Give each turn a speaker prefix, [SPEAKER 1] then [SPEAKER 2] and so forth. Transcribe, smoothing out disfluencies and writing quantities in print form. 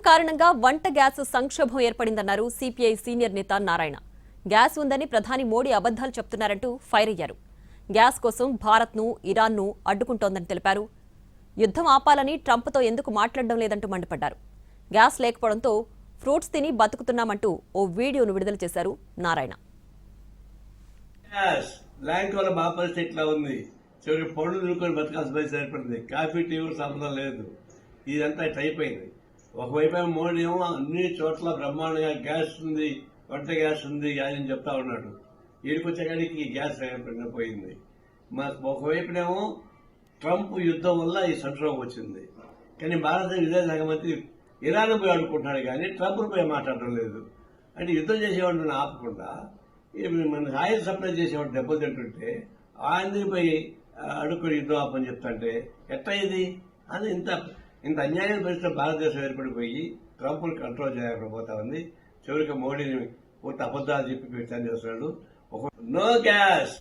[SPEAKER 1] కారణంగా వంట గ్యాస్ సంక్షోభం ఏర్పడిందన్నారు సిపిఐ సీనియర్ నేత నారాయణ. గ్యాస్ ఉందని ప్రధాని మోడీ అబద్దాలు చెప్తున్నారంటూ ఫైర్ అయ్యారు. గ్యాస్ కోసం భారత్ను, ఇరాన్ను అడ్డుకుంటోందని తెలిపారు. యుద్ధం ఆపాలని ట్రంప్తో ఎందుకు మాట్లాడడం లేదంటూ మండిపడ్డారు. గ్యాస్ లేకపోవడంతో ఫ్రూట్స్ తిని బతుకుతున్నామంటూ ఓ వీడియోను విడుదల చేశారు నారాయణ.
[SPEAKER 2] బ్లాంక్ వల్ల మా పరిస్థితి ఇట్లా ఉంది. చివరికి పళ్ళు నిలుకొని బతకాల్సిన పరిస్థితి ఏర్పడింది. కాఫీ టీ కూడా సంబంధం లేదు. ఇదంతా ఇట్లా అయిపోయింది. ఒకవైపు మోడీ ఏమో అన్ని చోట్ల బ్రహ్మాండంగా గ్యాస్ ఉంది, వంట గ్యాస్ ఉంది అని చెప్తా ఉన్నాడు. వీడికి వచ్చేకాడికి గ్యాస్ పోయింది. ఒకవైపునేమో ట్రంప్ యుద్ధం వల్ల ఈ సంక్షోభం వచ్చింది. కానీ భారత విదేశాంగ మంత్రి ఇరాన్ పోయి అడుక్కుంటున్నాడు కానీ ట్రంప్ పోయి మాట్లాడడం లేదు. అంటే యుద్ధం చేసేవాడిని ఆపకుండా మన ఆయిల్ సప్లై చేసేవాడు దెబ్బతింటుంటే ఆయనకి పోయి అడుక్కుని యుద్ధం ఆపని చెప్తాంటే ఎట్లా ఇది అని ఇంత అన్యాయం పరిస్థితి భారతదేశం ఏర్పడిపోయి ట్రంప్ను కంట్రోల్ చేయకపోతా ఉంది. చివరికి మోడీని పూర్తి అబద్దాలు చెప్పి ప్రచారం చేస్తున్నాడు. No gas.